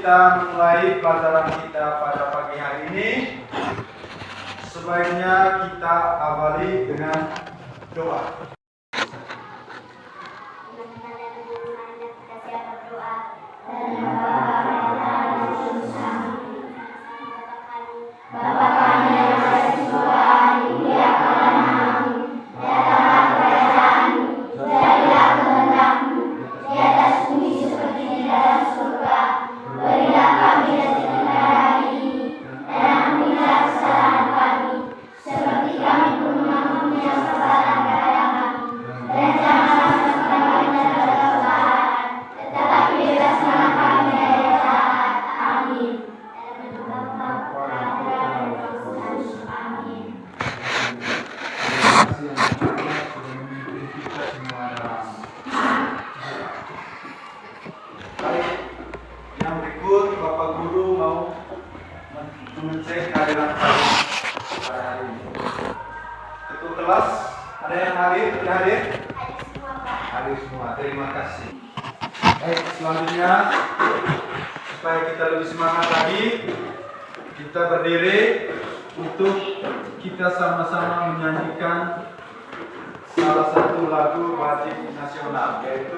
kita memulai pelajaran kita pada pagi hari ini, sebaiknya kita awali dengan doa. Yang berikut Bapak Guru mau mengecek kehadiran kalian pada hari ini. Ketua kelas, ada yang hadir? Tidak hadir? Hadir semua, terima kasih. Baik, selanjutnya supaya kita lebih semangat lagi, kita berdiri untuk kita sama-sama menyanyikan salah satu lagu wajib nasional, yaitu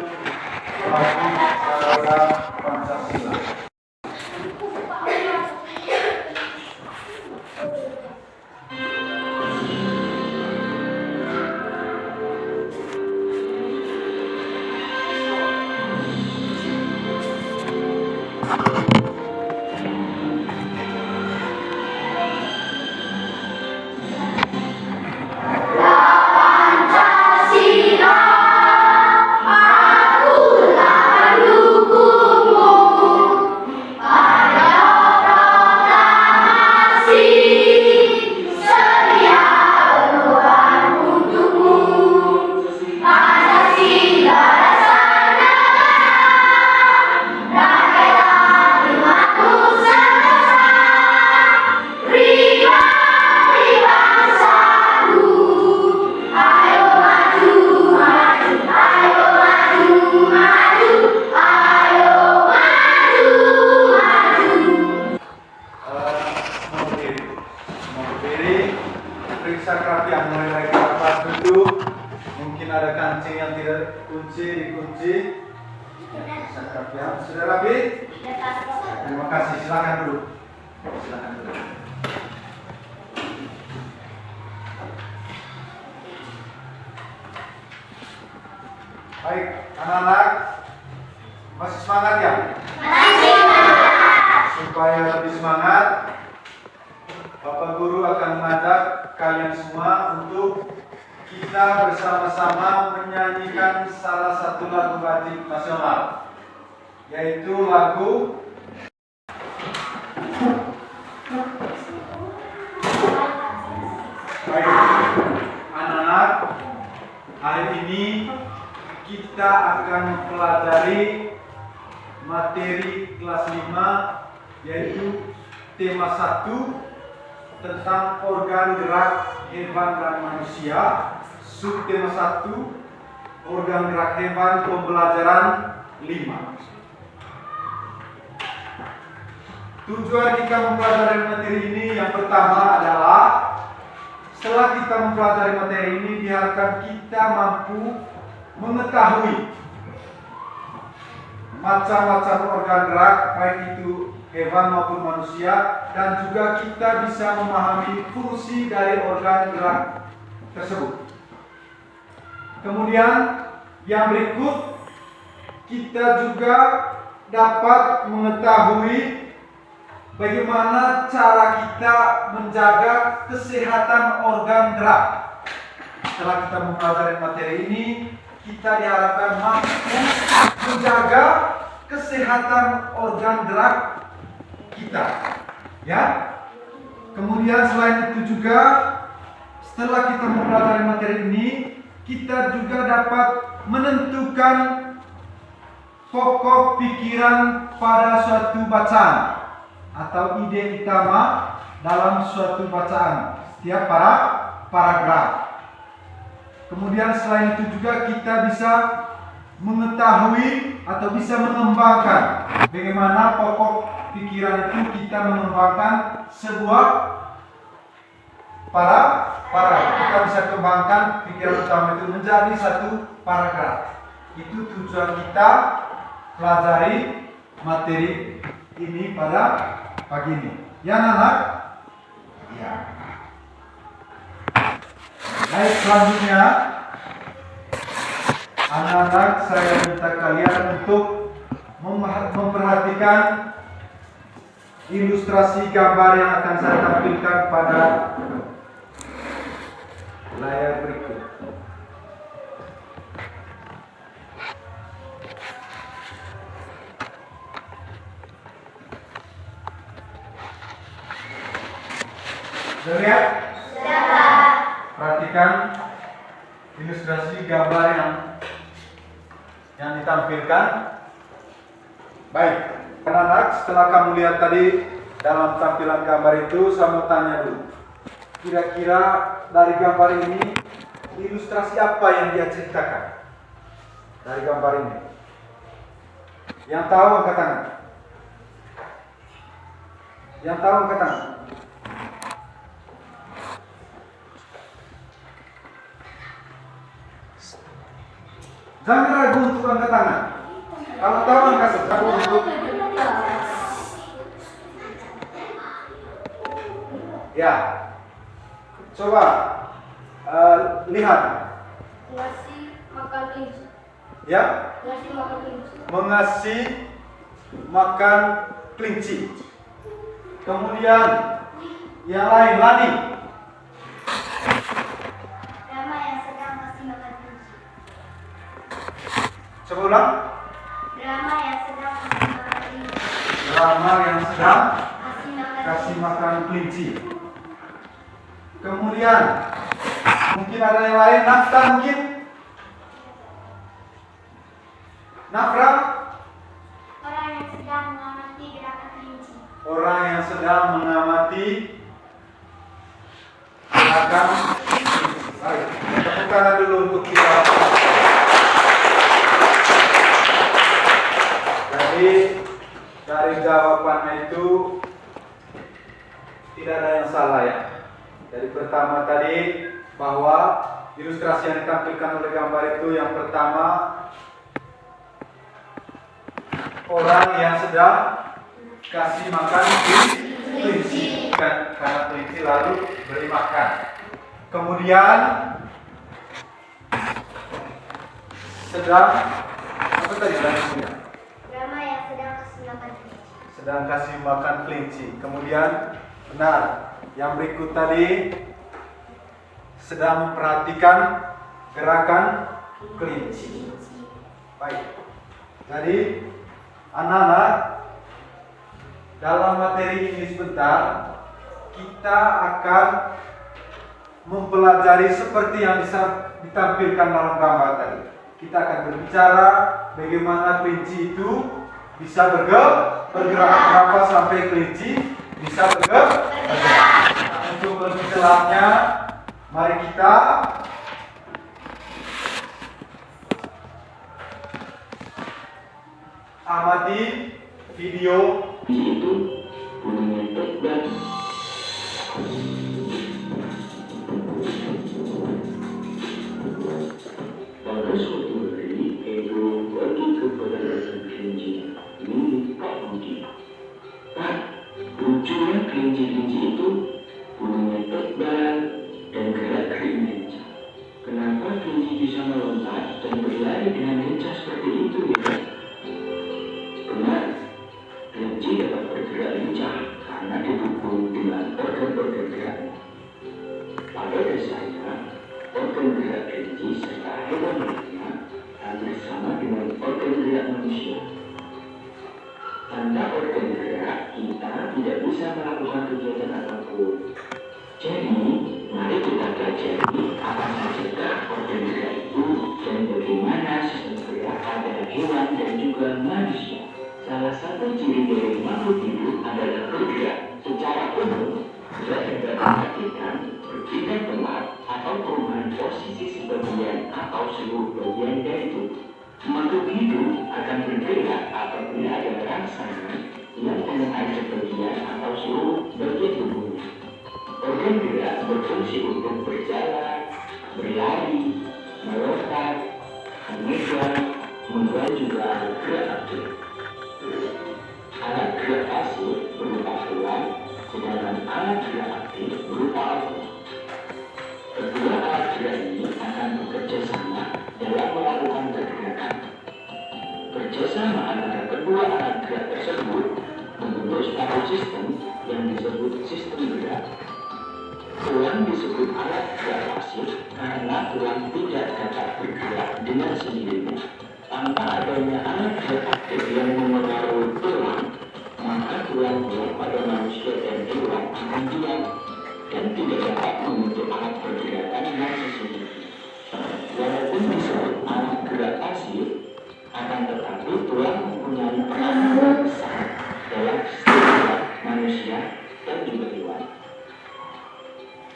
lagu Sarada Pancasila. Periksa kerapian mulai dari tempat duduk, mungkin ada kancing yang tidak dikunci. Periksa kerapian, sudah rapi? Terima kasih, silakan duduk. Baik, anak-anak, masih semangat ya? Masih semangat. Supaya lebih semangat, Bapak Guru akan mengajak kalian semua untuk kita bersama-sama menyanyikan salah satu lagu wajib nasional, yaitu lagu Baik, anak-anak, hari ini kita akan mempelajari materi kelas 5, yaitu tema 1 tentang organ gerak hewan dan manusia. Subtema 1, organ gerak hewan, pembelajaran 5. Tujuan kita mempelajari materi ini yang pertama adalah, setelah kita mempelajari materi ini, biarkan kita mampu mengetahui macam-macam organ gerak, baik itu hewan maupun manusia, dan juga kita bisa memahami fungsi dari organ gerak tersebut. Kemudian yang berikut, kita juga dapat mengetahui bagaimana cara kita menjaga kesehatan organ gerak. Setelah kita mempelajari materi ini, kita diharapkan mampu menjaga kesehatan organ gerak kita, ya. Kemudian selain itu juga, setelah kita mempelajari materi ini, kita juga dapat menentukan pokok pikiran pada suatu bacaan atau ide utama dalam suatu bacaan setiap paragraf. Kemudian selain itu juga kita bisa mengetahui atau bisa mengembangkan bagaimana pokok pikiran itu kita mengembangkan sebuah kita bisa kembangkan pikiran utama itu menjadi satu paragraf. Itu tujuan kita pelajari materi ini pada pagi ini. Ya anak-anak? Ya. Baik, selanjutnya anak-anak saya minta kalian untuk memperhatikan ilustrasi gambar yang akan saya tampilkan pada layar berikut. Sudah lihat? Sudah. Perhatikan ilustrasi gambar yang ditampilkan. Baik, anak-anak, setelah kamu lihat tadi dalam tampilan gambar itu, saya mau tanya dulu. Kira-kira dari gambar ini ilustrasi apa yang dia ceritakan dari gambar ini? Yang tahu angkat tangan. Yang tahu angkat tangan. Jangan ragu untuk angkat tangan. Kalau tahu angkat ragu untuk. Ya. Coba lihat. Ngasih makan kelinci. Ya. Ngasih makan kelinci. Mengasih makan kelinci. Kemudian yang lain Lani. Rama yang sedang ngasih makan kelinci. Coba ulang. Rama yang sedang ngasih makan kelinci. Rama yang sedang Kasih makan kelinci. Kemudian mungkin ada yang lain. Nafta mungkin. Nafra. Orang yang sedang mengamati gerakan kelinci. Orang yang sedang mengamati gerakan kelinci. Baik, tepuk tangan dulu untuk kita. Jadi dari jawabannya itu tidak ada yang salah ya. Jadi pertama tadi bahwa ilustrasi yang ditampilkan oleh gambar itu yang pertama orang yang sedang kasih makan kelinci karena kelinci lalu beri makan. Kemudian sedang apa tadi lanjutnya? Rama yang sedang kasih makan kelinci. Sedang kasih makan kelinci. Kemudian benar. Yang berikut tadi sedang memperhatikan gerakan kelinci. Baik. Jadi anak-anak, dalam materi ini sebentar kita akan mempelajari seperti yang bisa ditampilkan dalam gambar tadi. Kita akan berbicara bagaimana kelinci itu bisa bergerak berapa sampai kelinci bisa bergerak. Untuk lebih jelasnya, mari kita amati video itu bunyinya terbang. Pada suatu hari, Pedro pergi kepada rasa kelinci meminta Budi. Pak, lucunya kelinci-kelinci itu bunyinya tebal dan gerak-gerik lincah. Kenapa kelinci bisa melompat dan berlari dengan lincah seperti itu ya? Benar, kelinci dapat bergerak lincah karena didukung dengan organ-organ geraknya. Pada dasarnya, organ gerak kelinci serta hewan lainnya hampir sama dengan organ gerak manusia. Tanpa organ gerak, kita tidak bisa melakukan kegiatan apapun. Jadi, mari kita pelajari apa saja organ gerak itu dan bagaimana sistem gerak pada hewan dan juga manusia. Salah satu ciri dari makhluk hidup adalah bergerak. Secara umum, gerak dapat diartikan berpindah tempat atau perubahan posisi sebagian atau seluruh bagian dari tubuh. Makhluk hidup akan bergerak apabila ada rangsangan yang mengenai sebagian atau seluruh bagian tubuhnya. Organ gerak berfungsi untuk berjalan, berlari, melompat, mengejar, dan juga gerak aktif. Alat gerak pasif berupa tulang, sedangkan alat gerak aktif berupa otot. Kedua alat gerak ini akan bekerja sama dalam melakukan pergerakan. Kerjasama antara kedua alat gerak tersebut membentuk suatu sistem yang disebut sistem gerak. Tulang disebut alat gerak pasif karena tulang tidak dapat bergerak dengan sendirinya. Tanpa adanya alat gerak aktif yang memengaruhi tulang, maka tulang-tulang pada manusia dan hewan akan diam dan tidak dapat membentuk alat pergerakan yang sesungguhnya. Walaupun disebut alat gerak pasif, akan tetapi tulang mempunyai peran yang besar dalam sistem gerak manusia dan juga hewan.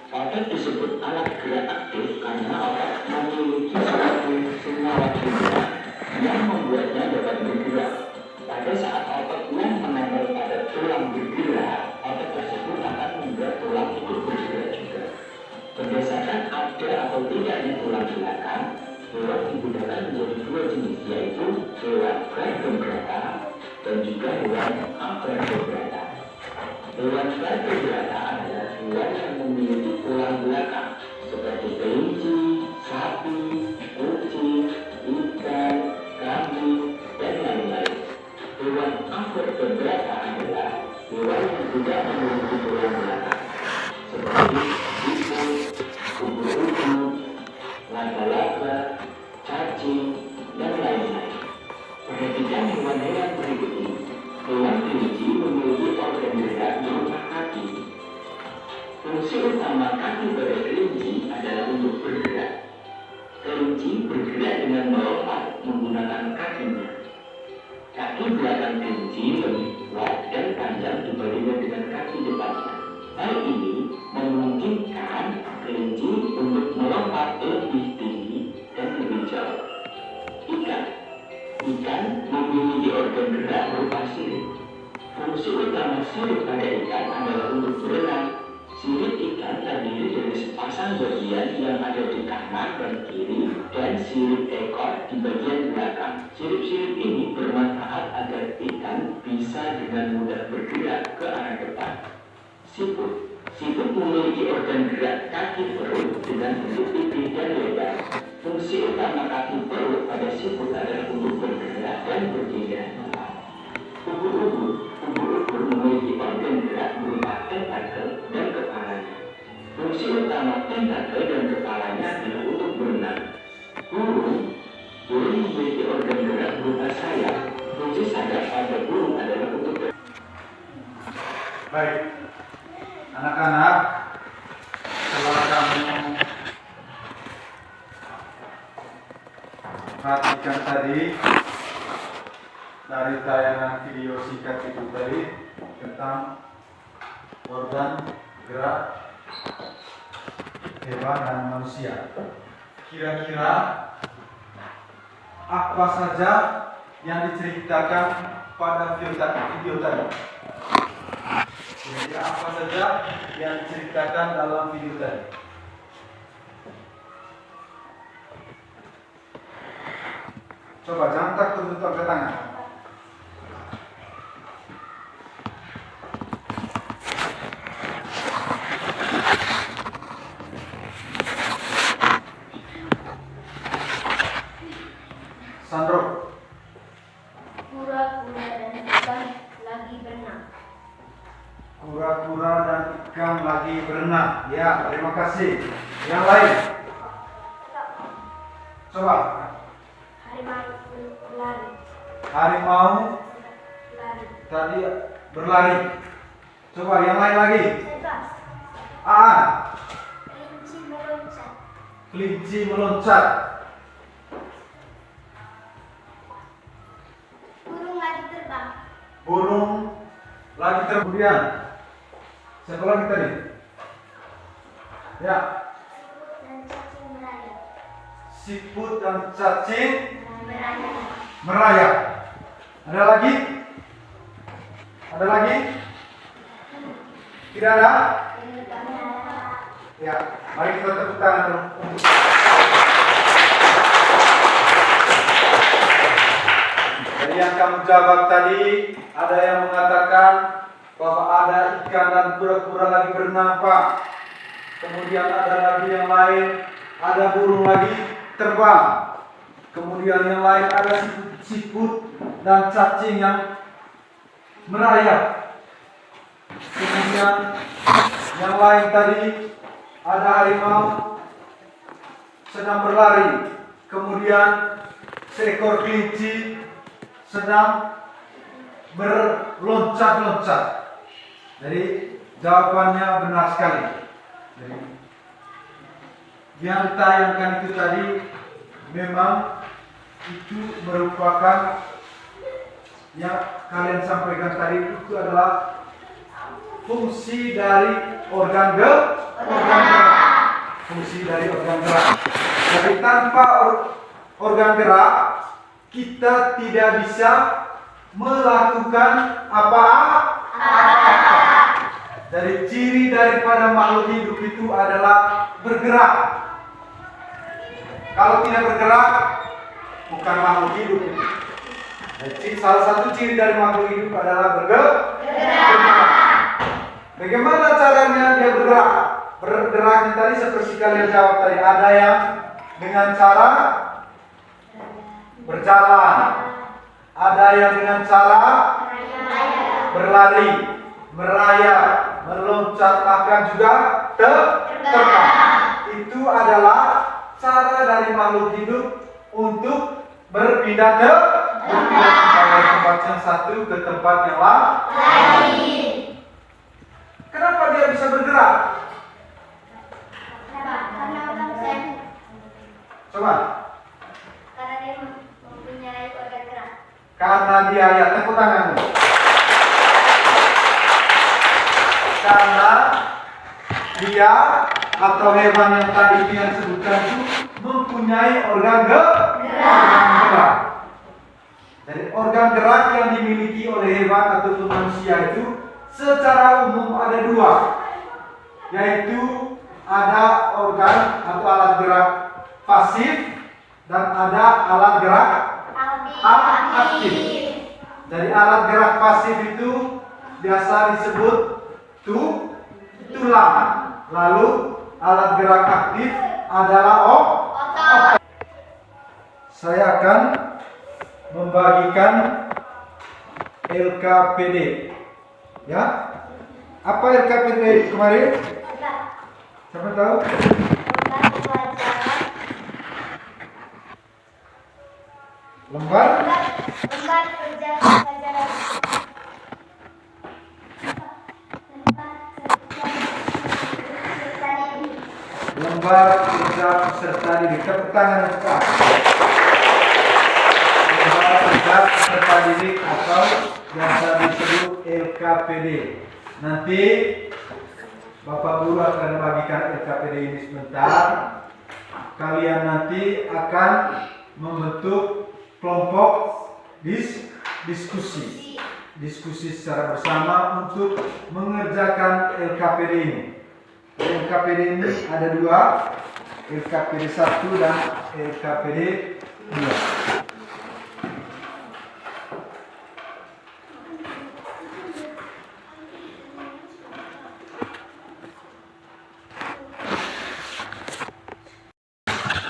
Otot disebut alat gerak aktif karena otot memiliki suatu senyawa kimia yang membuatnya dapat bergerak. Pada saat otot yang menempel pada tulang bergerak, otot tersebut akan membuat tulang itu bergerak juga. Berdasarkan ada atau tidaknya tulang belakang, hewan digunakan menjadi dua jenis, yaitu hewan vertebrata dan juga hewan avertebrata. Hewan vertebrata adalah hewan yang memiliki tulang belakang seperti kelinci, sapi, kucing, ikan, kambing, dan lain-lain. Hewan avertebrata adalah hewan yang tidak memiliki tulang belakang seperti siput, ubur-ubur, laba-laba, cacing, dan lain-lain. Perhatikan hewan-hewan berikut ini. Hewan kelinci memiliki organ gerak berupa kaki. Fungsi utama kaki pada kelinci adalah untuk bergerak. Kelinci bergerak dengan melompat menggunakan kakinya. Kaki belakang kelinci lebih kuat dan panjang dibandingkan dengan kaki depannya. Hal ini memungkinkan kelinci untuk melompat lebih tinggi dan lebih jauh. Ikan memiliki organ gerak berupa sirip. Fungsi utama sirip pada ikan adalah untuk berenang. Sirip ikan terdiri dari sepasang bagian yang ada di kanan dan kiri dan sirip ekor di bagian belakang. Sirip-sirip ini bermanfaat agar ikan bisa dengan mudah bergerak ke arah depan. Siput memiliki organ gerak kaki perut dengan bentuk pipih dan lebar. Fungsi utama kaki perut pada siput adalah untuk bergerak dan berpindah. Ubur-ubur memiliki organ gerak berupa tentakel dan kepalanya. Fungsi utama tentakel dan kepalanya adalah untuk berenang. Burung memiliki organ gerak berupa sayap. Fungsi sayap pada burung adalah untuk Baik, anak-anak, setelah kamu perhatikan tadi dari tayangan video singkat itu tadi tentang organ gerak hewan dan manusia. Kira-kira apa saja yang diceritakan pada video tadi? Kira-kira apa saja yang diceritakan dalam video tadi? Coba jangan takut untuk angkat tangan. Sandro. Kura-kura dan ikan lagi berenang. Kura-kura dan ikan lagi berenang. Ya, terima kasih. Yang lain? Coba. Harimau berlari. Harimau Lari. tadi berlari. Coba yang lain lagi. Bebas. Kelinci meloncat. Kelinci meloncat. Burung lagi terbang. Burung lagi terbang. Kemudian siapa lagi tadi? Ya, Dan cacing berayap. siput dan cacing Merayap. Ada lagi? Ada lagi? Tidak ada? Ya, mari kita tepuk tangan untuk dari yang kamu jawab tadi, ada yang mengatakan bahwa ada ikan dan kura-kura lagi berenang, Pak. Kemudian ada lagi yang lain, ada burung lagi terbang. Kemudian yang lain ada siput dan cacing yang merayap. Kemudian yang lain tadi ada harimau sedang berlari. Kemudian seekor kelinci sedang berloncat-loncat. Jadi jawabannya benar sekali. Jadi yang ditayangkan itu tadi memang itu merupakan yang kalian sampaikan tadi itu adalah fungsi dari organ gerak. Fungsi dari organ gerak. Jadi tanpa organ gerak kita tidak bisa melakukan apa-apa. Dari ciri daripada makhluk hidup itu adalah bergerak. Kalau tidak bergerak, bukan makhluk hidup. Jadi salah satu ciri dari makhluk hidup adalah bergerak. Bagaimana caranya dia bergerak? Bergeraknya tadi seperti kalian jawab tadi. Ada yang dengan cara berjalan, ada yang dengan cara berlari, merayap, meloncat, bahkan juga terbang. Itu adalah cara dari makhluk hidup untuk berpindah dari tempat yang satu ke tempat yang lain. Kenapa dia bisa bergerak? Karena orang sehat. Coba. Karena dia mempunyai organ gerak. Karena dia, ya tepuk tanganmu. Karena dia atau hewan yang tadi yang sebutkan itu mempunyai organ gerak. Jadi organ gerak yang dimiliki oleh hewan ataupun manusia itu secara umum ada dua, yaitu ada organ atau alat gerak pasif dan ada alat gerak aktif. Jadi alat gerak pasif itu biasa disebut tulang. Lalu alat gerak aktif adalah otot. Saya akan membagikan LKPD. Ya, apa LKPD kemarin? Siapa tahu? Lembar kerja pelajaran. Lembar kerja peserta didik. Tepuk tangan untuk lembar kerja peserta didik atau biasa disebut LKPD. Nanti Bapak Guru akan membagikan LKPD ini sebentar. Kalian nanti akan membentuk kelompok diskusi secara bersama untuk mengerjakan LKPD ini. LKPD ini ada dua, LKPD 1 dan LKPD 2.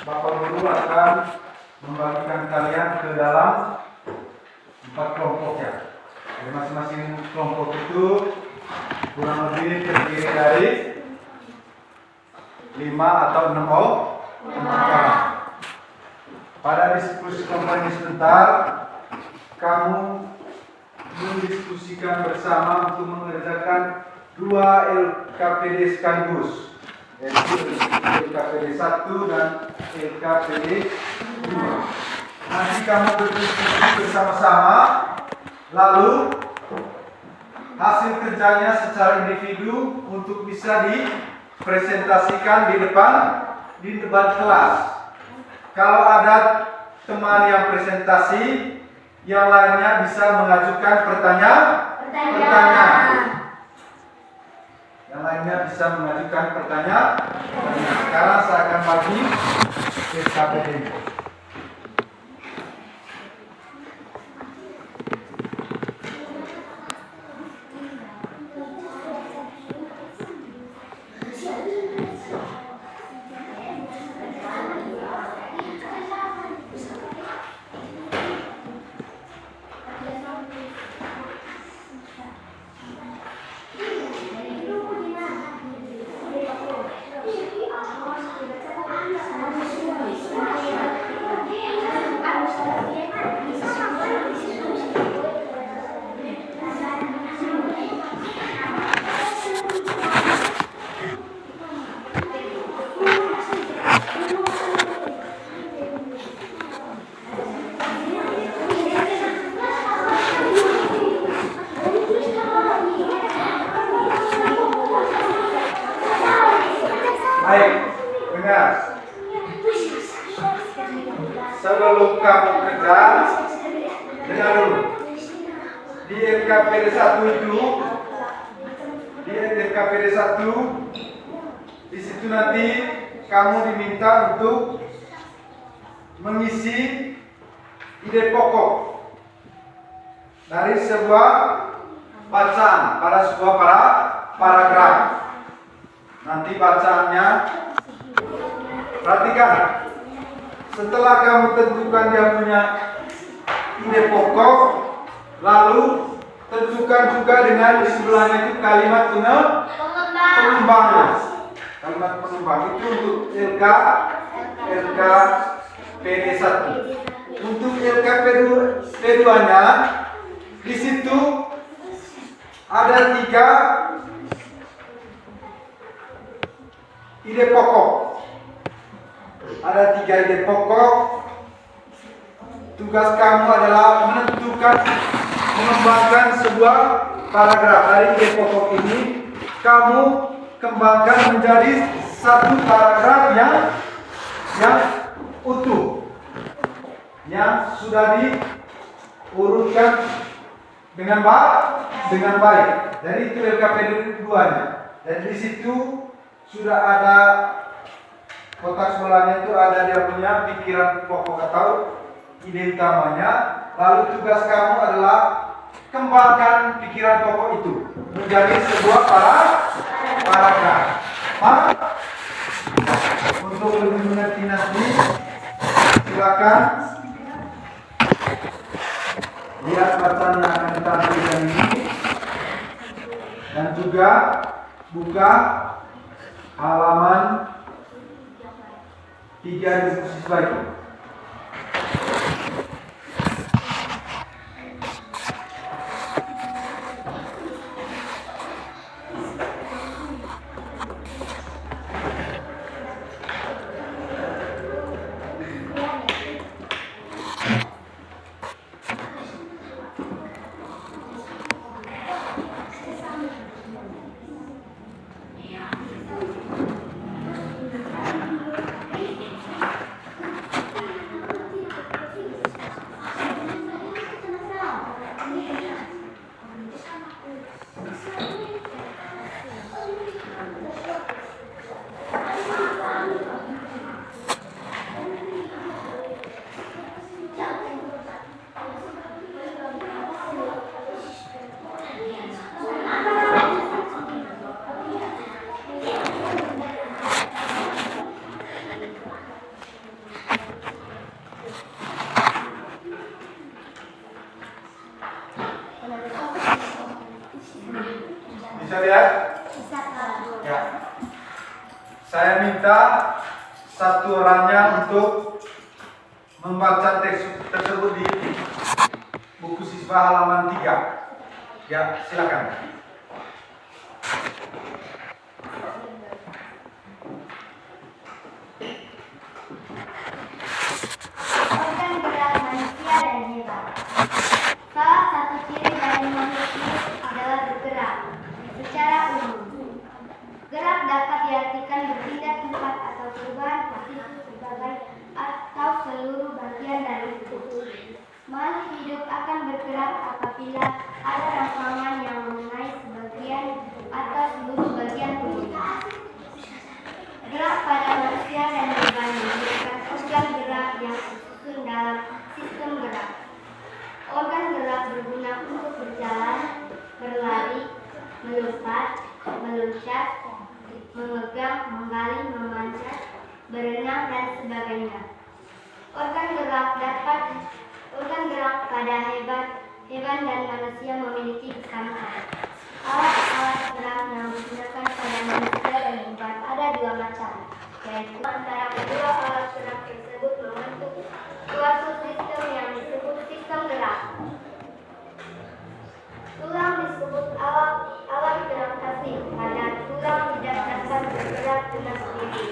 Bapak Guru akan membagikan kalian ke dalam 4 kelompok ya. Jadi masing-masing kelompok itu kurang lebih terdiri dari 5 atau 6 orang. Pada diskusi kelompok ini sebentar, kamu mendiskusikan bersama untuk mengerjakan 2 LKPD sekaligus, yaitu LKPD 1 dan LKPD 2. Nanti kamu berdiskusi bersama-sama, lalu hasil kerjanya secara individu untuk bisa dipresentasikan di depan kelas. Kalau ada teman yang presentasi, yang lainnya bisa mengajukan pertanyaan. Yang lainnya bisa mengajukan pertanyaan. Sekarang saya akan bagi SKPD. Baik, dengar. Sebelum kamu kerja, dengar dulu. Di LKPD 1 itu, di LKPD 1, di situ nanti kamu diminta untuk mengisi ide pokok dari sebuah bacaan pada sebuah paragraf. Nanti bacaannya, perhatikan. Setelah kamu tentukan dia punya ide pokok, lalu tentukan juga dengan di sebelahnya itu kalimat pengembangan. Kalimat pengembang itu untuk LKPD 1. Untuk LKPD 2-nya, di situ ada 3 ide pokok. Ada 3 ide pokok. Tugas kamu adalah mengembangkan sebuah paragraf. Dari ide pokok ini, kamu kembangkan menjadi satu paragraf yang utuh, yang sudah diurutkan dengan baik. Dari itu LKPD 2-nya. Dan di situ sudah ada kotak sebelahnya itu ada dia punya pikiran pokok atau ide utamanya. Lalu tugas kamu adalah kembangkan pikiran pokok itu menjadi sebuah paragraf. Untuk lebih mengerti nanti, silakan lihat bacaan yang akan ditampilkan ini dan juga buka halaman 3 di buku siswa itu. Bisa lihat? Ya. Saya minta satu orangnya untuk membaca teks tersebut di buku siswa halaman 3. Ya, silakan. Organ gerak manusia dan hewan. Salah satu ciri dari manusia adalah bergerak. Secara umum, gerak dapat diartikan berpindah tempat atau perubahan posisi sebagai atau seluruh bagian dari akan bergerak apabila ada rangsangan yang mengenai sebagian atau seluruh bagian tubuhnya. Gerak pada manusia dan hewan merupakan organ gerak yang tersusun dalam sistem gerak. Organ gerak berguna untuk berjalan, berlari, melompat, meluncat, memegang, menggali, memanjat, berenang, dan sebagainya. Organ gerak pada hewan dan manusia memiliki kesamaan. Alat-alat gerak yang digunakan pada manusia dan hewan ada dua macam, yaitu antara kedua alat gerak tersebut membentuk suatu sistem yang disebut sistem gerak. Tulang disebut alat gerak pasif karena tulang tidak dapat bergerak dengan sendiri.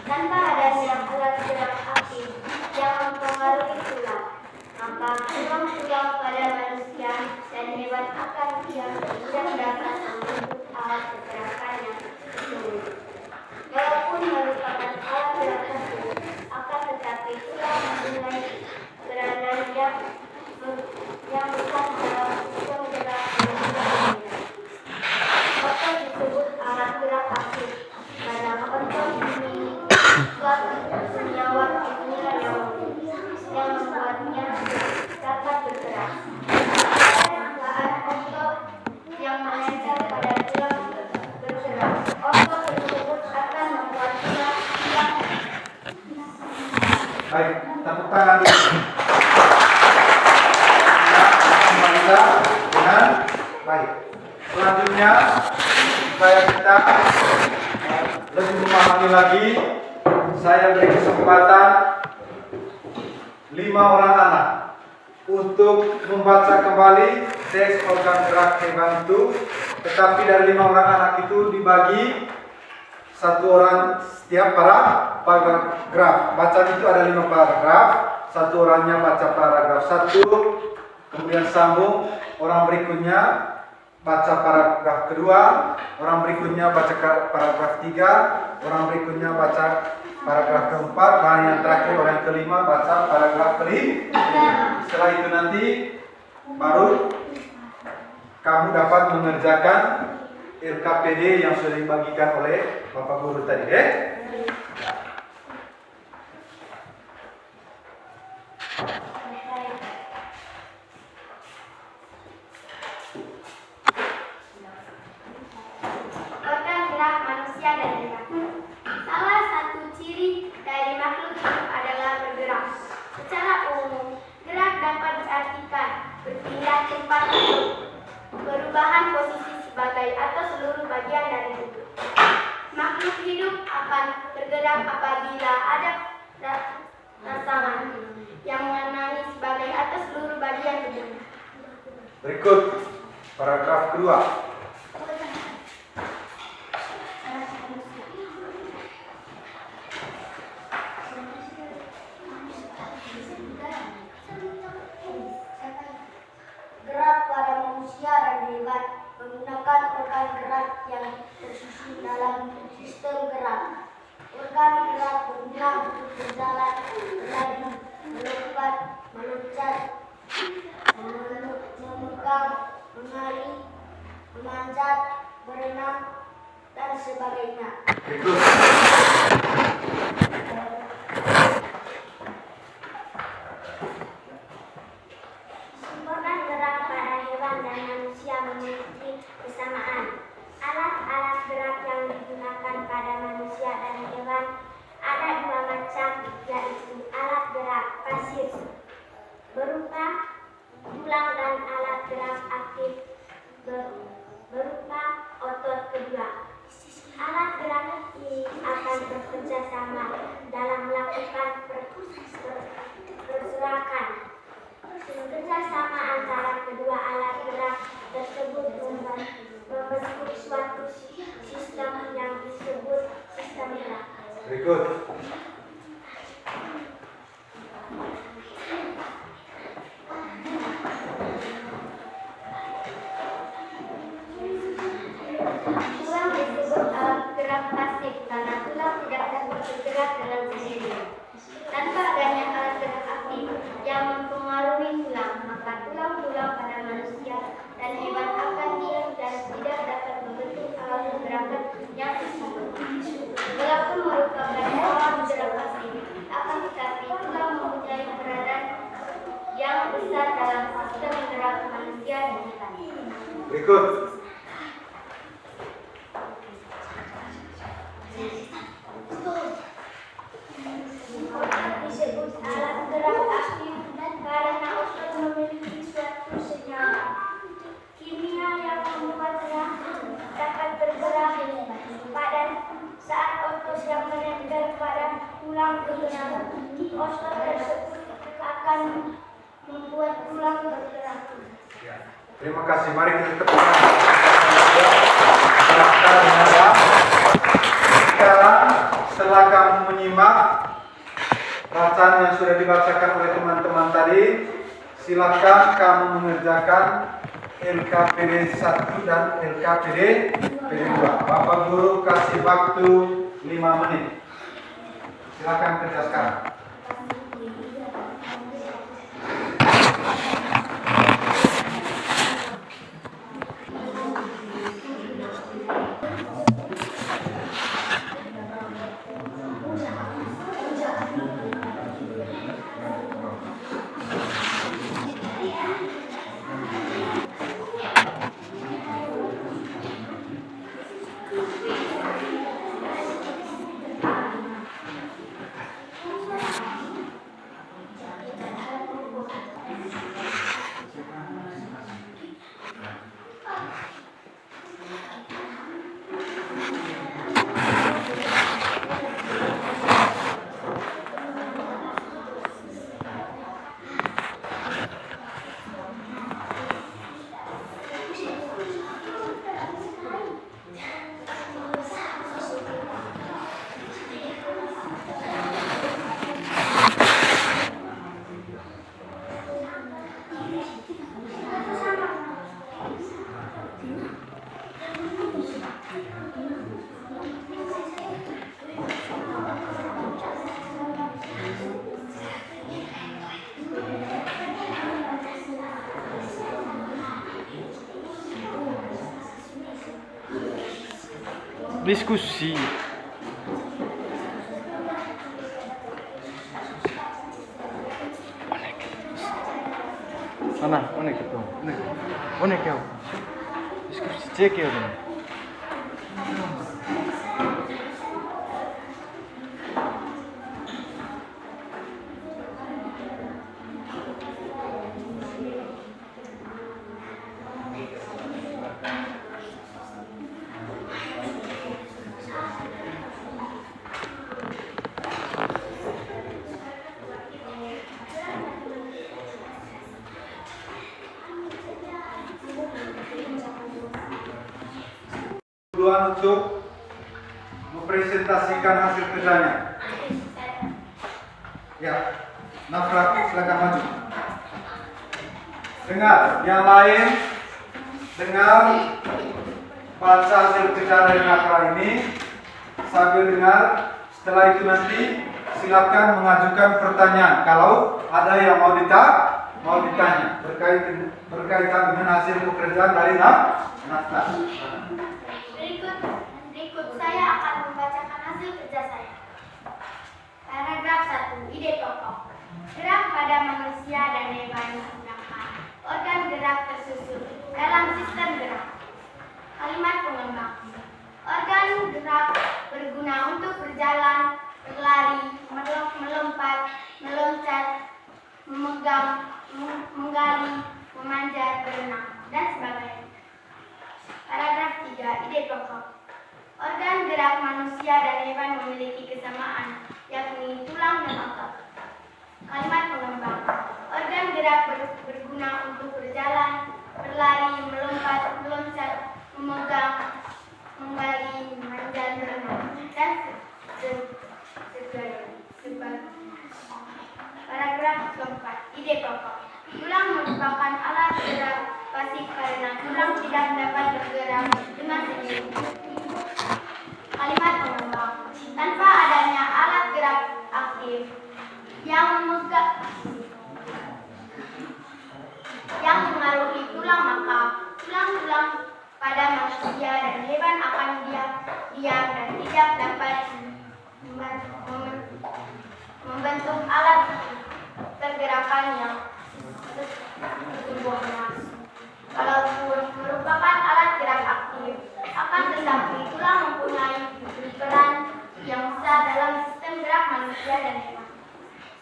Tanpa adanya alat gerak aktif yang mempengaruhi tulang, maka tulang-tulang pada manusia dan hewan akan tidak dapat membentuk alat pergerakan yang sesungguhnya. Walaupun merupakan alat gerak pasif, akan tetapi tulang mempunyai peranan yang besar dalam sistem gerak manusia. Otot disebut alat gerak aktif karena otot ini suatu senyawa kimia yang membuatnya dapat bergerak. Saat otot yang menempel pada tulang bergerak, otot tersebut akan membuat tulang. Baik, tepuk tangan. Kita dengan baik. Selanjutnya supaya kita lebih memahami lagi, saya beri kesempatan 5 orang anak untuk membaca kembali teks organ gerak hewan itu. Tetapi dari 5 orang anak itu dibagi 1 orang setiap paragraf. Bacaan itu ada 5 paragraf, 1 orangnya baca paragraf 1, kemudian sambung, orang berikutnya baca paragraf kedua, orang berikutnya baca paragraf 3, orang berikutnya baca paragraf keempat, dan yang terakhir orang kelima baca paragraf kelima. Setelah itu nanti baru kamu dapat mengerjakan LKPD yang sudah dibagikan oleh Bapak Guru tadi. Organ gerak manusia dan hewan. Salah satu ciri dari makhluk hidup adalah bergerak. Secara umum, gerak dapat diartikan berpindah tempat duduk, perubahan posisi sebagai atau seluruh bagian dari tubuh. Makhluk hidup akan bergerak apabila ada rangsangan yang mengenai sebagai atau seluruh bagian tubuh. Berikut paragraf kedua. Gerak pada manusia dan hewan menggunakan organ gerak yang tersusun dalam sistem gerak. Organ gerak berguna untuk berjalan, berlari, melompat, meluncat, memegang, mengali, memanjat, berenang, dan sebagainya. Berikut. Organ gerak pada hewan dan manusia memiliki kesamaan. Alat-alat gerak yang digunakan pada manusia dan hewan ada dua macam, yaitu alat gerak pasif berupa tulang dan alat gerak aktif berupa otot kedua. Alat gerak ini akan bekerja sama dalam melakukan pergerakan. Kerjasama antara kedua alat gerak tersebut membentuk suatu sistem yang disebut sistem gerak. Berikut. Tulang disebut alat gerak pasif karena tulang tidak dapat bergerak dengan sendiri. Tanpa adanya alat gerak aktif yang mempengaruhi tulang, Berikut. Disebut alat gerak aktif karena otot memiliki suatu senyawa kimia yang membuatnya dapat bergerak pada saat otot yang menempel pada tulang bergerak. Otot tersebut akan membuat tulang bergerak. Ya. Terima kasih. Mari kita tepukkan. Sekarang setelah kamu menyimak bacaan yang sudah dibacakan oleh teman-teman tadi, silakan kamu mengerjakan LKPD 1 dan LKPD 2. Bapak Guru kasih waktu 5 menit. Silakan kerja sekarang. Diskusi. Mana? Mana itu? Mana kau? Diskusi cek ya. Untuk mempresentasikan hasil kerjanya. Ya, Nafra, silakan maju. Dengar, yang lain dengar baca hasil kerja dari Nafra ini sambil dengar. Setelah itu nanti silakan mengajukan pertanyaan kalau ada yang mau ditanya berkaitan dengan hasil pekerjaan dari Nafra. Berikut saya akan membacakan hasil kerja saya. Paragraf 1. Ide pokok. Gerak pada manusia dan hewan menggunakan organ gerak tersusun dalam sistem gerak. Kalimat pengembang. Organ gerak berguna untuk berjalan, berlari, melompat, meloncat, memegang, menggali, memanjat, berenang, dan sebagainya. Paragraf 3. Ide pokok. Organ gerak manusia dan hewan memiliki kesamaan, yakni tulang dan otot. Kalimat pengembang. Organ gerak berguna untuk berjalan, berlari, melompat, meloncat, memegang, menggali, memanjat, berenang, dan sebagainya. Paragraf 4. Ide pokok. Tulang merupakan alat gerak pasif karena tulang tidak dapat bergerak dengan sendiri. Kalimat pengembang. Tanpa adanya alat gerak aktif yang mengaruhi tulang, maka tulang-tulang pada manusia dan hewan akan diam dan tidak dapat membentuk alat pergerakan yang sesungguhnya. Kalaupun merupakan alat gerak aktif. Akan tetapi tulang mempunyai peran yang besar dalam sistem gerak manusia dan hewan.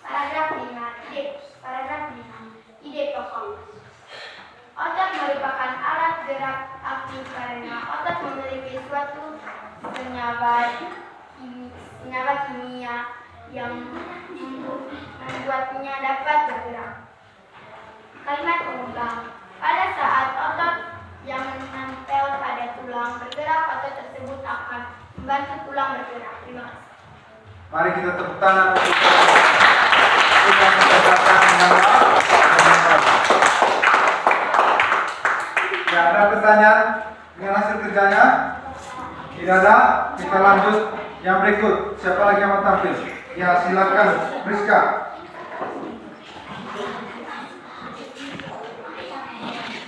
Paragraf 5. Ide pokok. Otot merupakan alat gerak aktif karena otot memiliki suatu senyawa kimia yang membuatnya dapat bergerak. Kalimat pengembang. Pada saat otot yang menempel pada tulang bergerak, otot tersebut akan membantu tulang bergerak. Terima kasih. Mari kita tepuk tangan untuk yang mendapatkan menambah. Ya, ada pertanyaan dengan hasil kerjanya? Tidak ada? Kita lanjut yang berikut. Siapa lagi yang mau tampil? Ya, silakan Rizka.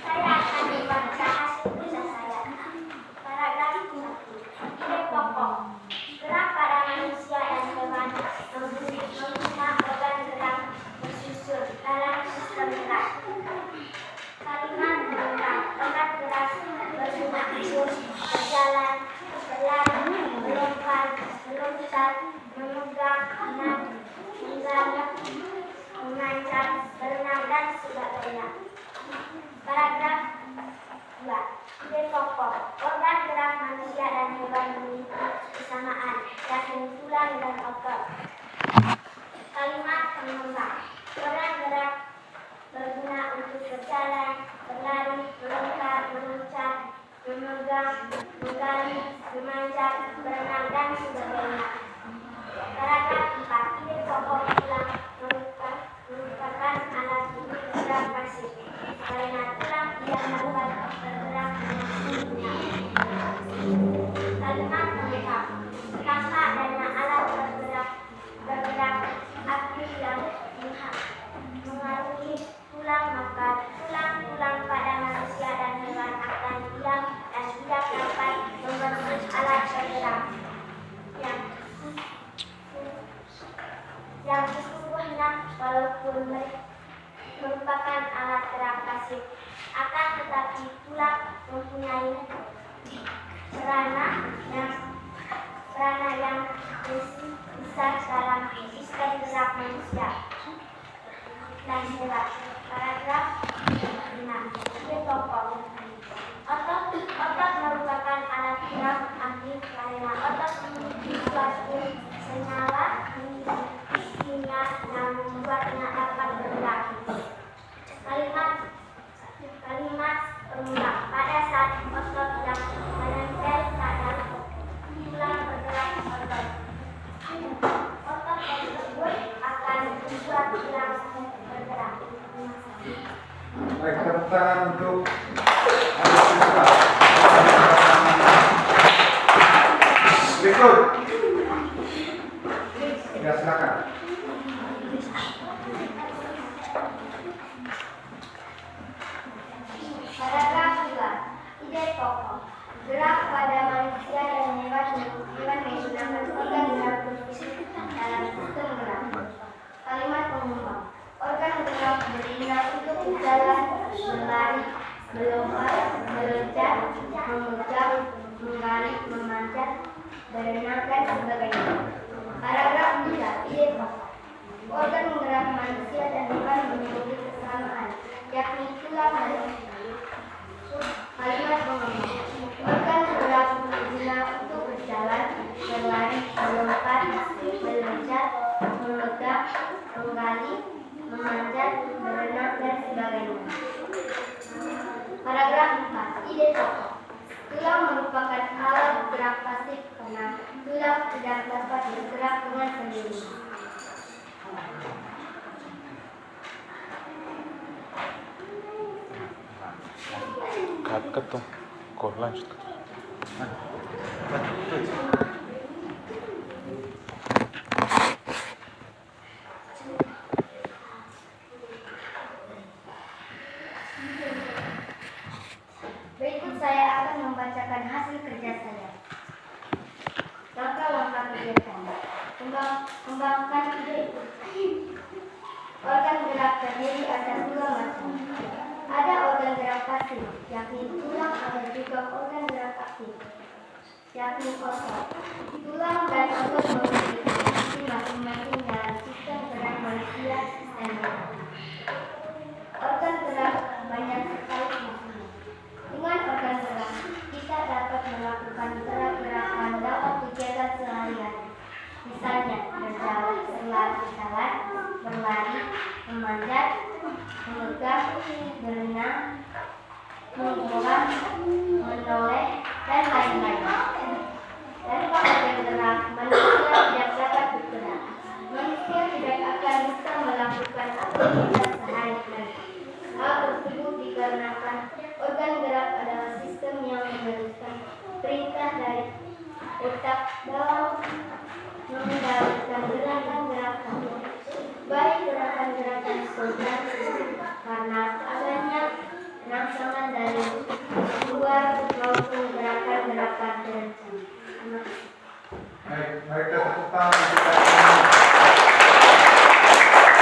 Saya akan membaca hasil kerja saya. Paragraf 1. Ide pokok. Gerak pada manusia dan hewan mempunyai organ gerak bersusun dalam sistem gerak. Kalimat pengembang. Organ gerak berguna untuk berjalan, berlari, melompat, meloncat, memegang, menggalak, memanjat, berenang, dan sebagainya. Paragraf 2. Ide pokok. Organ gerak manusia dan hewan memiliki kesamaan, yakni tulang dan otot. Kalimat pengembang. Organ gerak berguna untuk berjalan, berlari, melompat, meloncat, memegang, menggali, memanjat, berenang, dan sebagainya. Paragraf 4. Ide pokok tulang merupakan alat untuk gerak pasif karena tulang tidak dapat bergerak dengan sempurna. Kalimat pengembang. Kakak dana alat bergerak aktif yang mengaruhi tulang, maka tulang-tulang pada manusia dan hewan akan diam dan tidak dapat membentuk alat bergerak yang sesungguhnya, walaupun merupakan alat gerak pasif. Akan tetapi tulang mempunyai peranan yang besar dalam sistem gerak manusia dan hewan. Paragraf 5. Ide pokok. Otot merupakan alat gerak aktif karena otot memiliki suatu senyawa kimia yang membuatnya dapat bergerak. Kalimat pengembang. Pada saat otot yang menempel pada tulang bergerak, otot tersebut akan membuat tulang bergerak. Baik, tepuk tangan untuk Rizka. Berikut. Ya, silakan. Paragraf 2. Ide pokok. Gerak pada manusia dan hewan menggunakan organ gerak berfungsi dalam sistem gerak. Kalimat pengembang. Organ gerak berguna untuk berjalan, berlari, melompat, meloncat, memegang, menggali, memanjat, berenang, dan sebagainya. Paragraf 3. Ide pokok. Organ gerak manusia dan hewan memiliki kesamaan, yakni tulang dan otot. Kalimat pengembang. Organ gerak berguna untuk berjalan, berlari, melompat, meloncat, memegang, menggali, memanjat, berenang, dan sebagainya. Paragraf 4. Ide pokok. Tulang merupakan alat gerak pasif karena tulang tidak dapat bergerak dengan sendiri. Cut tuh. Kok lanjut. Berikut saya akan membacakan hasil kerja saya. Langkah-langkah kegiatan. Kembangkan ide. Organ gerak terdiri atas dua macam. Ada organ gerak pasif, yakni tulang, ada juga organ gerak aktif, yakni otot. Tulang dan otot memiliki fungsi masing-masing dalam sistem gerak manusia dan hewan. Organ gerak banyak sekali fungsinya. Dengan organ gerak, kita dapat melakukan gerak-gerakan dalam kegiatan sehari-hari. Misalnya, berjalan, berlari, memanjat, memegang, berenang, menggoyang, menoleh, dan lain-lain. Tanpa organ gerak, manusia tidak dapat bergerak. Manusia tidak akan bisa melakukan aktivitas sehari-hari. Hal tersebut dikarenakan organ gerak adalah sistem yang meneruskan perintah dari otak dalam menjalankan gerakan-gerakan, baik gerakan-gerakan spontan karena adanya rangsangan dari luar maupun gerakan-gerakan terancam. Baik, mereka tepuk tangan kita.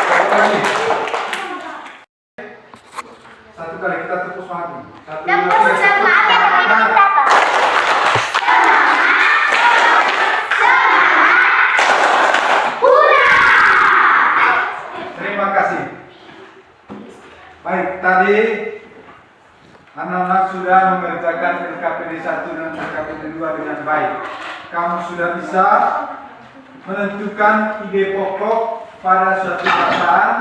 Satu lagi. Satu kali kita tepuk semangat. Satu lagi. Terima kasih. Baik, tadi anak-anak sudah mengerjakan LKPD 1 dan LKPD 2 dengan baik. Kamu sudah bisa menentukan ide pokok pada suatu perasaan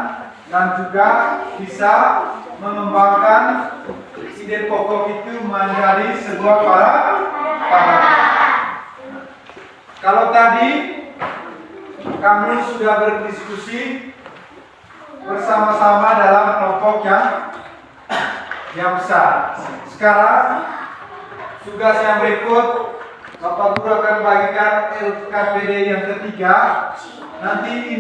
dan juga bisa mengembangkan ide pokok itu menjadi sebuah paragraf. Kalau tadi kamu sudah berdiskusi bersama-sama dalam kelompok yang besar. Sekarang tugas yang berikut Bapak Guru akan bagikan LKPD yang ketiga. Nanti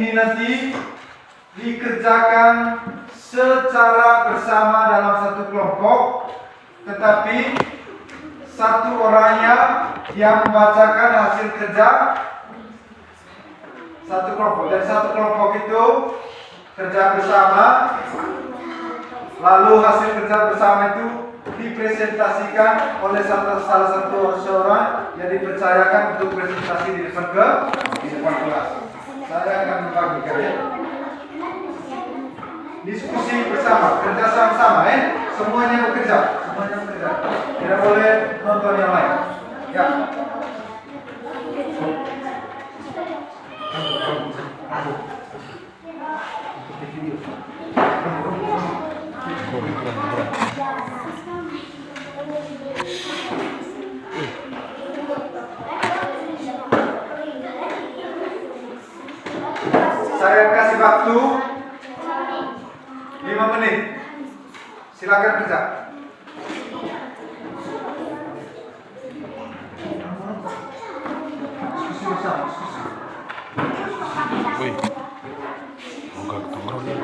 dikerjakan secara bersama dalam satu kelompok, tetapi satu orangnya yang membacakan hasil kerja satu kelompok. Dan satu kelompok itu kerja bersama, lalu hasil kerja bersama itu dipresentasikan oleh salah satu seorang yang dipercayakan untuk presentasi di depan kelas. Saya akan membagikan ya. Diskusi bersama, kerja sama-sama semuanya bekerja. Tidak boleh nonton yang lain. Ya. Saya kasih waktu 5 menit. Silakan kerja. Diskusi bersama. Wih, enggak ketemu nih.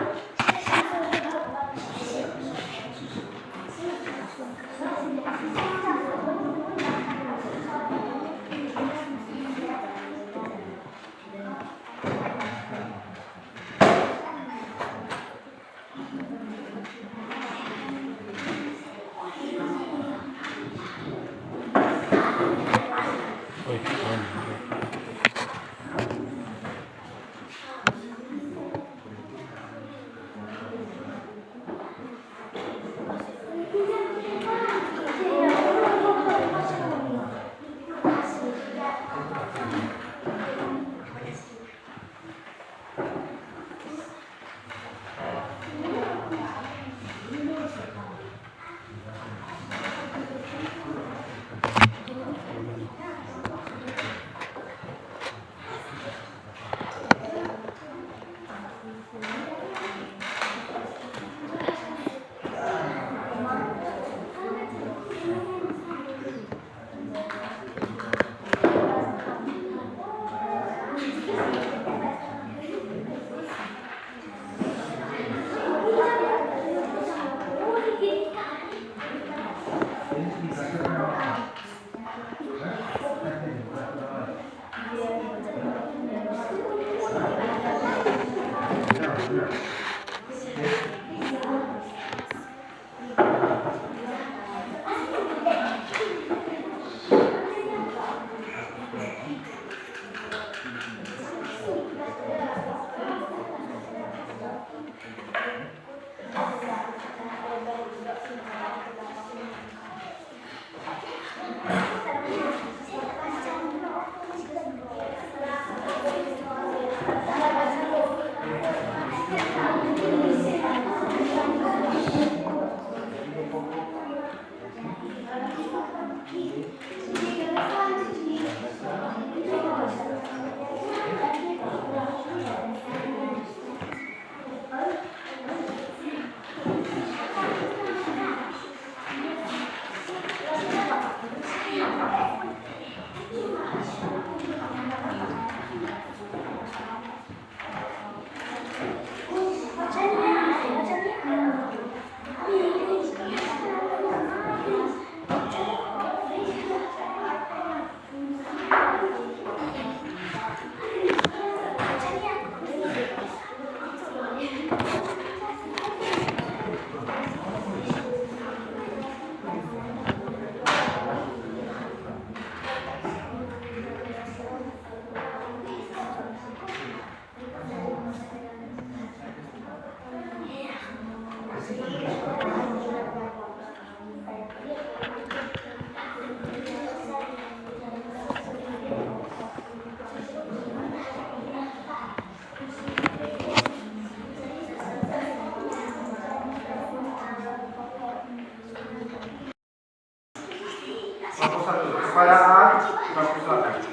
Kepadaan sudah pusat.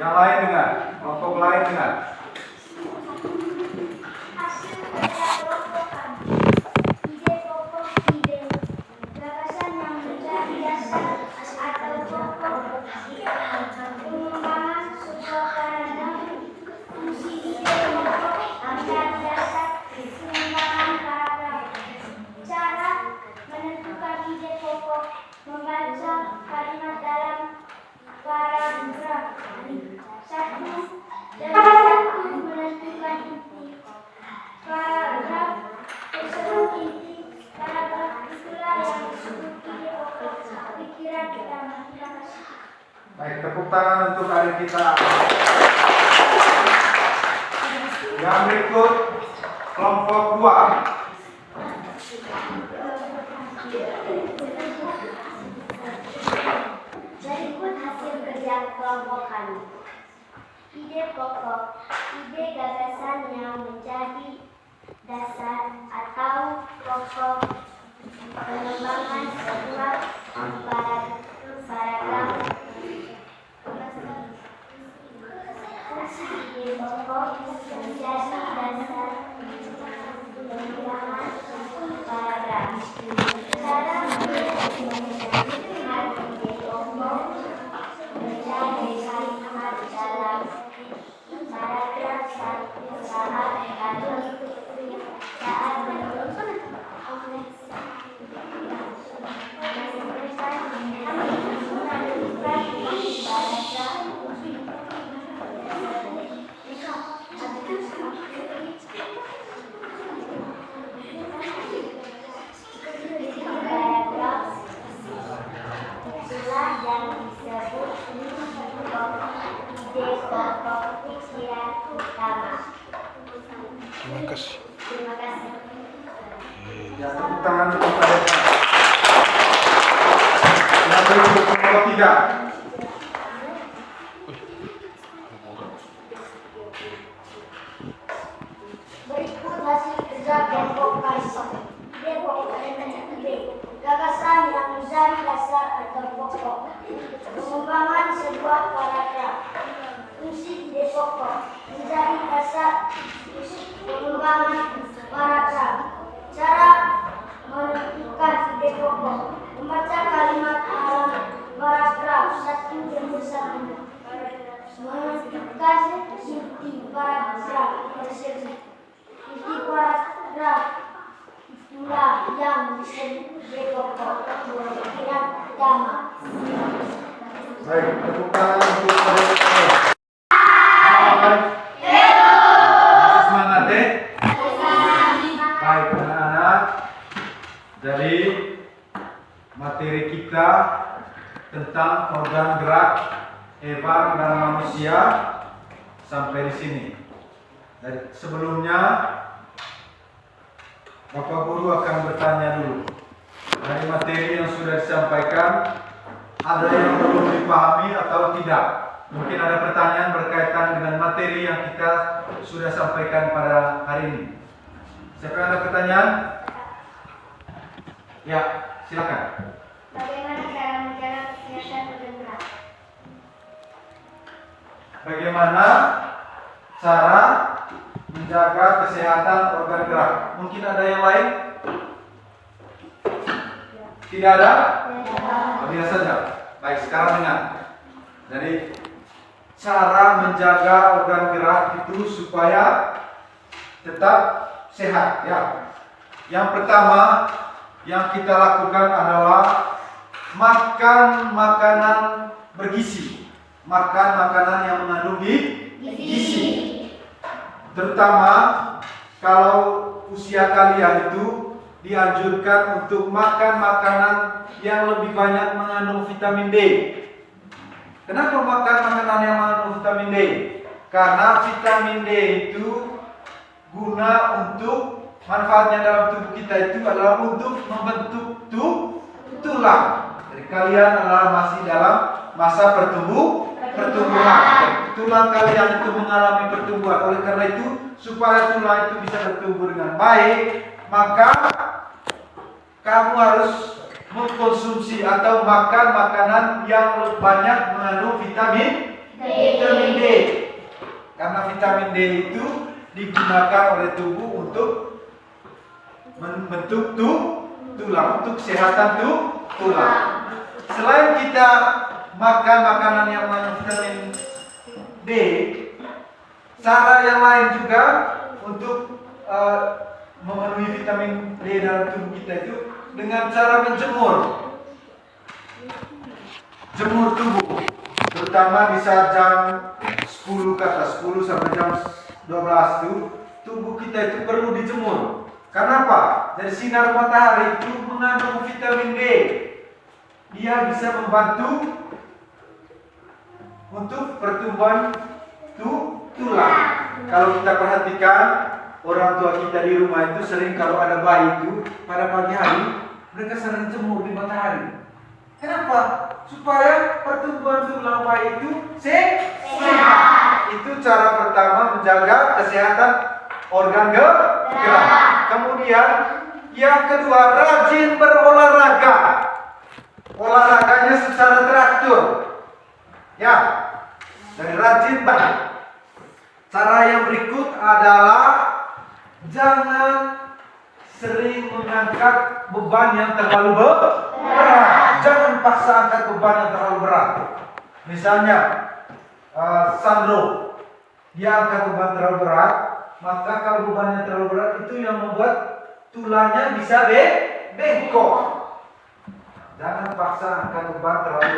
Yang lain dengar, kelompok lain dengar. Hasil kerja kelompok kami. Ide pokok ide gagasan yang menjadi dasar atau pokok pengembangan sebuah paradigma. Fungsi ide pokok menjadi dasar pengembangan paradigma. Cara menentukan ide pokok: membaca kalimat dalam paragraf. Satu, dari satu menentukan inti paragraf tersebut. Inti paragraf itulah yang disebut ide pokok pikiran kita. Terima kasih. Baik, tepuk tangan untuk adik kita. Yang berikut kelompok 2. Berikut hasil kerja kelompok kami. Ide pokok, ide gagasan yang menjadi dasar atau pokok pengembangan sebuah paragraf. Fungsi ide pokok menjadi dasar pengembangan paragraf. Cara menentukan ide pokok menjadi kalimat dalam paragraf. Saat menentukan itulah yang disebut ide pokok pikiran utama. Terima kasih. Terima kasih. Ya, tepuk tangan untuk adik. Yang berikut kelompok 3. Berikut hasil kerja kelompok kami. Ide pokok ide gagasan yang menjadi dasar atau pokok pengembangan sebuah paragraf. Fungsi ide pokok menjadi dasar pengembangan paragraf. Cara menentukan ide pokok: membaca kalimat dalam paragraf. Satu, menentukan inti paragraf tersebut. Inti paragraf itulah yang disebut ide pokok pikiran utama. Baik, tepuk tangan untuk adik. Semangat deh. Baik anak-anak. Jadi materi kita tentang organ gerak hewan dan manusia sampai di sini. Dan sebelumnya Bapak Guru akan bertanya dulu. Dari materi yang sudah disampaikan, ada yang belum dipahami atau tidak? Mungkin ada pertanyaan berkaitan dengan materi yang kita sudah sampaikan pada hari ini. Siapa yang ada pertanyaan? Ya, silakan. Bagaimana cara menjaga kesehatan organ gerak? Bagaimana cara menjaga kesehatan organ gerak? Mungkin ada yang lain? Tidak ada? Biasa saja. Baik, sekarang dengar. Jadi cara menjaga organ gerak itu supaya tetap sehat, ya. Yang pertama yang kita lakukan adalah makan makanan bergizi. Makan makanan yang mengandung gizi. Terutama kalau usia kalian itu dianjurkan untuk makan makanan yang lebih banyak mengandung vitamin D. Kenapa makan makanan yang mengandung vitamin D? Karena vitamin D itu guna untuk manfaatnya dalam tubuh kita itu adalah untuk membentuk tulang. Jadi kalian adalah masih dalam masa pertumbuhan. Tulang kalian itu mengalami pertumbuhan. Oleh karena itu, supaya tulang itu bisa bertumbuh dengan baik, maka kamu harus mengkonsumsi atau makan makanan yang banyak mengandung vitamin D. Karena vitamin D itu digunakan oleh tubuh untuk membentuk tulang, untuk kesehatan tulang. Selain kita makan makanan yang mengandung vitamin D, cara yang lain juga untuk memenuhi vitamin D dalam tubuh kita itu dengan cara menjemur. Jemur tubuh, terutama di saat jam 10 ke atas, 10 sampai jam 12 itu tubuh kita itu perlu dijemur. Kenapa? Dari sinar matahari itu mengandung vitamin D. Dia bisa membantu untuk pertumbuhan tulang. Kalau kita perhatikan, orang tua kita di rumah itu sering kalau ada bayi itu pada pagi hari mereka sering jemur di matahari. Kenapa? Supaya pertumbuhan tulang bayi itu sehat. Itu cara pertama menjaga kesehatan organ gerak. Kemudian yang kedua, rajin berolahraga. Olahraganya secara teratur. Ya, dari rajin banget. Cara yang berikut adalah jangan sering mengangkat beban yang terlalu berat. Jangan paksa angkat beban yang terlalu berat. Misalnya, Sandro, dia angkat beban terlalu berat, maka kalau bebannya terlalu berat itu yang membuat tulangnya bisa bengkok. Jangan paksa angkat beban terlalu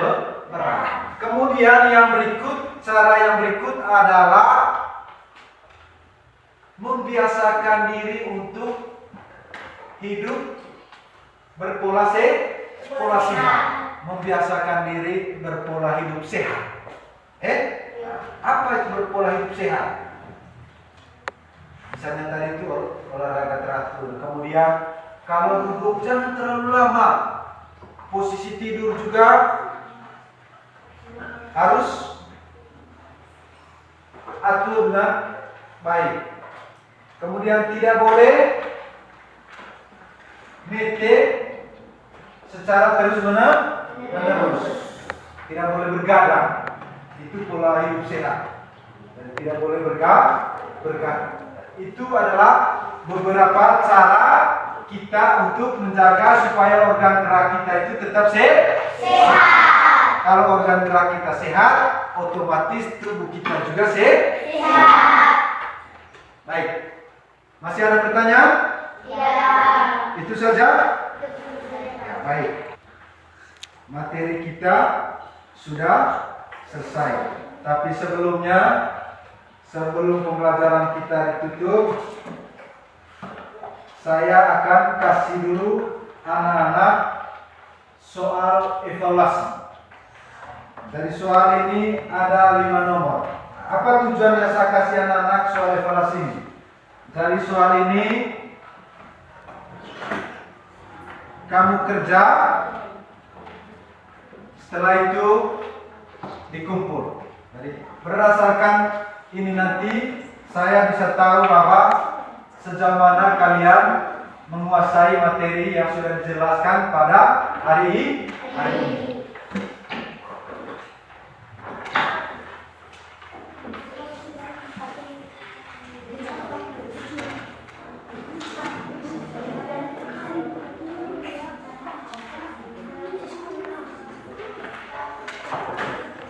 berat. Kemudian cara yang berikut adalah membiasakan diri untuk hidup berpola sehat. Membiasakan diri berpola hidup sehat. Apa itu berpola hidup sehat? Misalnya tadi itu olahraga teratur. Kemudian kalau duduk jangan terlalu lama. Posisi tidur juga harus atur dengan baik. Kemudian tidak boleh mete secara terus-menerus. Tidak boleh bergadang. Itu pola hidup sehat. Dan tidak boleh bergadang. Itu adalah beberapa cara kita untuk menjaga supaya organ gerak kita itu tetap sehat. Kalau organ gerak kita sehat, otomatis tubuh kita juga sehat. Baik. Masih ada pertanyaan? Ya. Itu saja? Baik. Materi kita sudah selesai. Tapi sebelum pembelajaran kita ditutup, saya akan kasih dulu anak-anak soal evaluasi. Dari soal ini ada 5 nomor. Apa tujuan yang saya kasih anak-anak soal evaluasi ini? Dari soal ini kamu kerja, setelah itu dikumpul. Jadi berdasarkan ini nanti saya bisa tahu bahwa sejauh mana kalian menguasai materi yang sudah dijelaskan pada hari ini.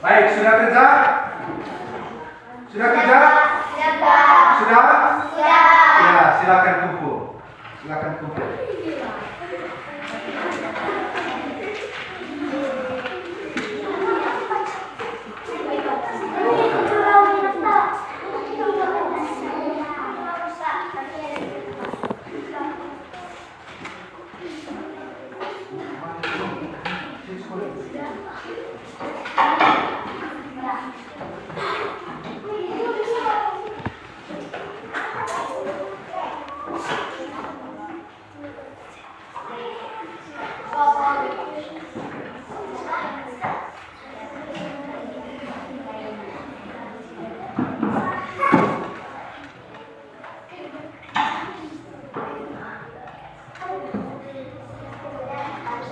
Baik, sudah kerja? Sudah kerja? Sudah? Ya, silakan kumpul. Silakan kumpul.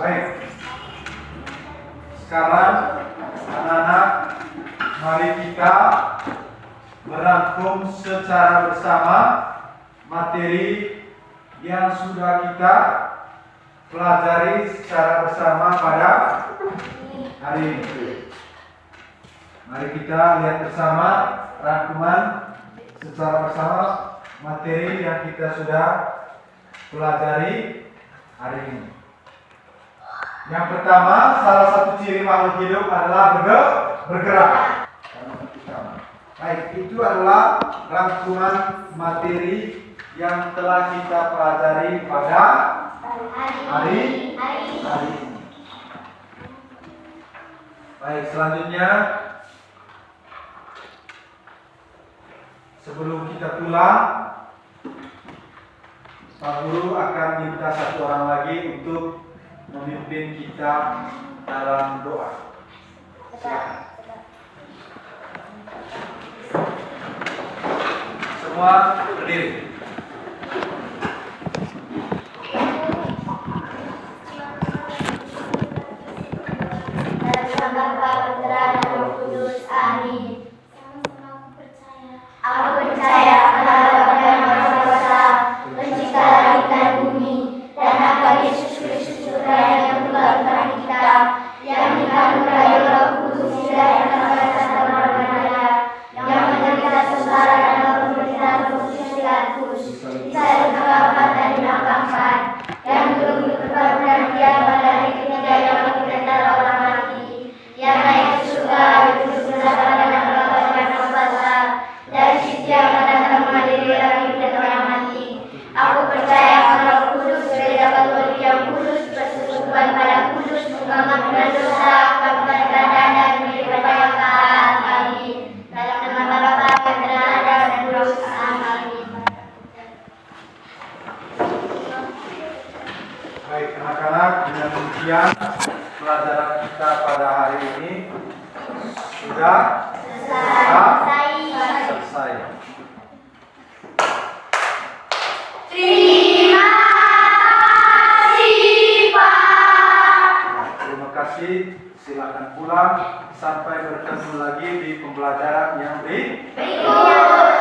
Baik. Sekarang anak-anak, mari kita merangkum secara bersama materi yang sudah kita pelajari secara bersama pada hari ini. Mari kita lihat bersama rangkuman secara bersama materi yang kita sudah pelajari hari ini. Yang pertama, salah satu ciri makhluk hidup adalah bergerak. Baik, itu adalah rangkuman materi yang telah kita pelajari pada hari ini. Baik, selanjutnya sebelum kita pulang, Pak Guru akan minta satu orang lagi untuk memimpin kita dalam doa. Silakan. Semua berdiri. Dalam Bapa, Putra, dan Roh Kudus. Amin. Aku percaya pada Bapa yang Maha Kuasa, Pencipta langit dan bumi, dan akan Yesus Kristus Putra yang Tuhan Tuhan kita, yang dikandung dari Roh Kudus dari anak Santa Maria, yang menderita sengsara dalam penderitaan Kristus Pilatus, disalibkan Bapa dan dimakamkan, yang turun ke kebangkitan Dia pada hari ketiga yang bangkit dari orang mati, yang naik ke surga duduk bersama dengan Bapa yang Maha Kuasa, dari situ yang akan datang menghadiri orang hidup dan orang mati. Aku percaya pada Roh Kudus, gereja Katolik yang kudus, persekutuan pada kudus, mengampuni dosa, kebenaran dan kepercayaan. Amin. Dalam nama Bapa yang ada dan Roh Kudus. Amin. Baik, anak-anak, dengan demikian pelajaran kita pada hari ini sudah selesai. Terima kasih, Pak. Terima kasih. Silakan pulang. Sampai bertemu lagi di pembelajaran yang berikutnya.